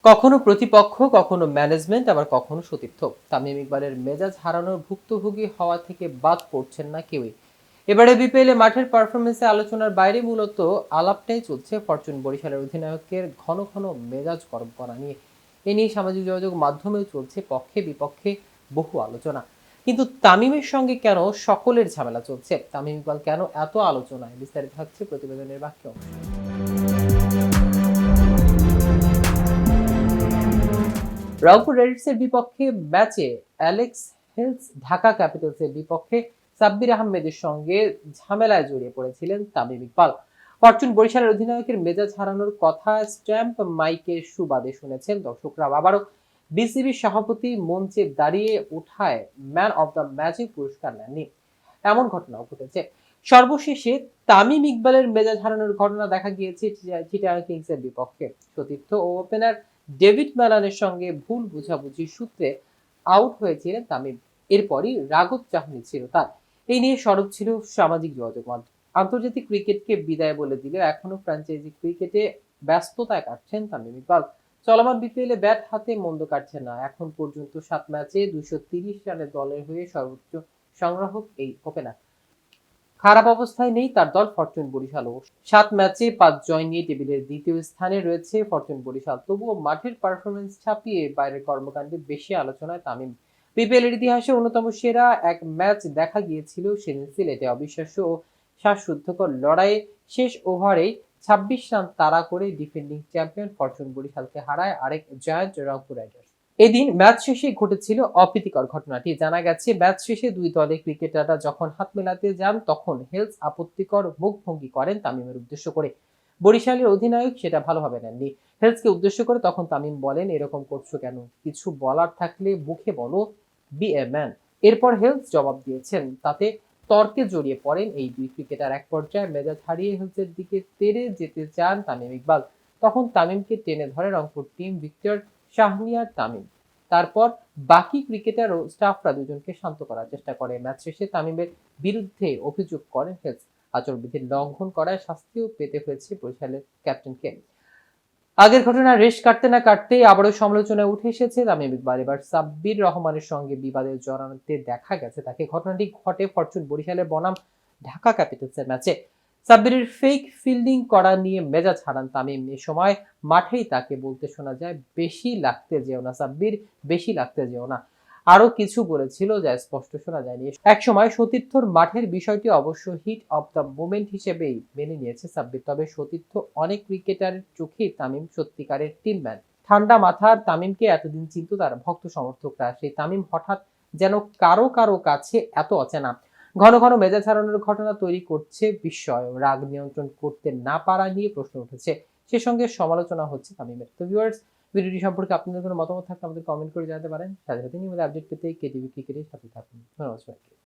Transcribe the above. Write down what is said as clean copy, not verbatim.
কখনো প্রতিপক্ষ, কখনো ম্যানেজমেন্ট, আবার কখনো সতীর্থ। তামিম ইকবালের মেজাজ হারানোর ভুক্তভোগী হওয়া থেকে বাদ পড়ছেন না কেউই। এবারে বিপিএলে মাঠের পারফরমেন্সে আলোচনার বাইরে মূলত আলাপটাই চলছে ফরচুন বরিশালের অধিনায়কের ঘন ঘন মেজাজ গরম করা নিয়ে। এ নিয়ে সামাজিক যোগাযোগ মাধ্যমেও চলছে পক্ষে বিপক্ষে বহু আলোচনা। কিন্তু তামিমের সঙ্গে কেন সকলের ঝামেলা চলছে, তামিম ইকবাল কেন এত আলোচনায়, বিস্তারিত থাকছে প্রতিবেদনের বাক্য অংশ। রংপুর রেডসের বিপক্ষে ম্যাচে অ্যালেক্স হেলস ঢাকা ক্যাপিটালসের বিপক্ষে সাব্বির আহমেদের সঙ্গে ঝামেলায় জড়িয়ে পড়েছিলেন তামিম ইকবাল। ফরচুন বরিশালের অধিনায়কের মেজাজ হারানোর কথা স্ট্যাম্প মাইকের সুবাদে শুনেছেন দর্শকরা। আবারও বিসিবির সভাপতি মঞ্চে দাঁড়িয়ে ওঠায় ম্যান অব দ্য ম্যাচে পুরস্কার নেননি, এমন ঘটনাও ঘটেছে। সর্বশেষে তামিম ইকবালের মেজাজ হারানোর ঘটনা দেখা গিয়েছে চিটাগাং কিংসের বিপক্ষে। সতীর্থ ও ওপেনার ডেভিড ম্যালানের সঙ্গে ভুল বোঝাবুঝির সূত্রে আউট হয়েছিলেন তামিম। এরপরই রাগব চাহনি ছিল তার। এই নিয়ে সরব ছিল সামাজিক যোগাযোগ মাধ্যম। আন্তর্জাতিক ক্রিকেটকে বিদায় বলে দিলেও এখনো ফ্র্যাঞ্চাইজি ক্রিকেটে ব্যস্ততায় কাটছেন তামিম ইকবাল। চলমান বিপিএলে ব্যাট হাতে মন্দ কাটছে না। এখন পর্যন্ত 7 ম্যাচে 230 রানের দলের হয়ে সর্বোচ্চ সংগ্রাহক এই ওপেনার। খারাপ অবস্থায় নেই তার দল ফরচুন বরিশালও। 7 ম্যাচে 5 জয় নিয়ে টেবিলের দ্বিতীয় স্থানে রয়েছে ফরচুন বরিশাল। তবুও মাঠের পারফরমেন্স ছাপিয়ে বাইরের কর্মকাণ্ডে বেশি আলোচনায় তামিম। বিপিএল এর ইতিহাসে অন্যতম সেরা এক ম্যাচ দেখা গিয়েছিল সেদিন সিলেটে। অবিশ্বাস্য ও শ্বাসরুদ্ধকর লড়াইয়ে শেষ ওভারেই 26 রান তাড়া করে ডিফেন্ডিং চ্যাম্পিয়ন ফরচুন বরিশালকে হারায় আরেক জায়ান্ট রংপুর রাইডার্স। এদিন ম্যাচ শেষে ঘটেছিল অপ্রীতিকর ঘটনাটি। জানা গেছে ম্যাচ শেষে দুই দলের ক্রিকেটাররা যখন হাত মেলাতে যান তখন হেলস আপত্তিকর মুখভঙ্গি করেন তামিমের উদ্দেশ্য করে। বরিশালের অধিনায়ক সেটা ভালোভাবে নেননি। হেলসকে উদ্দেশ্য করে তখন তামিম বলেন, এরকম করছো কেন, কিছু বলার থাকলে মুখে বলো, বি এ ম্যান। এরপর হেলস জবাব দিয়েছেন, তাতে তর্কে জড়িয়ে পড়েন এই দুই ক্রিকেটার। এক পর্যায়ে মেজাজ হারিয়ে হেলসের দিকে তেড়ে যেতে চান তামিম ইকবাল। তখন তামিমকে টেনে ধরে রংপুর টিম ভিক্টর শাহরিয়ার তামিম। তারপর বাকি ক্রিকেটার ও স্টাফরা দুজনকে শান্ত করার চেষ্টা করে। ম্যাচ শেষে তামিমের বিরুদ্ধে অভিযোগ করেন হেলস। আচরণবিধির লঙ্ঘন করায় শাস্তিও পেতে হয়েছে বরিশালের ক্যাপ্টেনকে। আগের ঘটনা রেশ কাটতে না কাটতেই আবারও সমালোচনায় উঠে এসেছে তামিম ইকবাল। এবার সাব্বির রহমানের সঙ্গে বিবাদে জড়াতে দেখা গেছে তাকে। ঘটনাটি ঘটে ফরচুন বরিশালের বনাম ঢাকা ক্যাপিটালসের ম্যাচে। সাব্বিরের ফেক ফিল্ডিং করা নিয়ে মেজাজ হারান তামিম। এ সময় মাঠেই তাকে বলতে শোনা যায়, বেশি লাগতে যেও না সাব্বির, বেশি লাগতে যেও না। আরো কিছু বলেছিল যা স্পষ্ট শোনা যায়নি। একসময় সতীর্থর মাঠের বিষয়টি অবশ্য হিট অফ দ্য মোমেন্ট হিসেবেই মেনে নিয়েছে সাব্বির। তবে সতীর্থ অনেক ক্রিকেটারের চোখেই তামিম সত্যিকারের টিমম্যান। ঠান্ডা মাথার তামিমকে এতদিন চিনত তার ভক্ত সমর্থকরা। সেই তামিম হঠাৎ যেন কারো কারো কাছে এত অচেনা। ঘন ঘন মেজাজ হারানোর ঘটনা তৈরি করছে বিস্ময়। রাগ নিয়ন্ত্রণ করতে না পারা নিয়ে প্রশ্ন উঠেছে। সে সঙ্গে সমালোচনা হচ্ছে তামিমের। তো ভিউয়ার্স, ভিডিওটি সম্পর্কে আপনাদের কোনো মতামত থাকলে আমাদের কমেন্ট করে জানাতে পারেন। সাথে সাথে নিয়মিত আপডেট পেতে কেটিভি ক্রিকেটের সাথে থাকুন। ধন্যবাদ সবাইকে।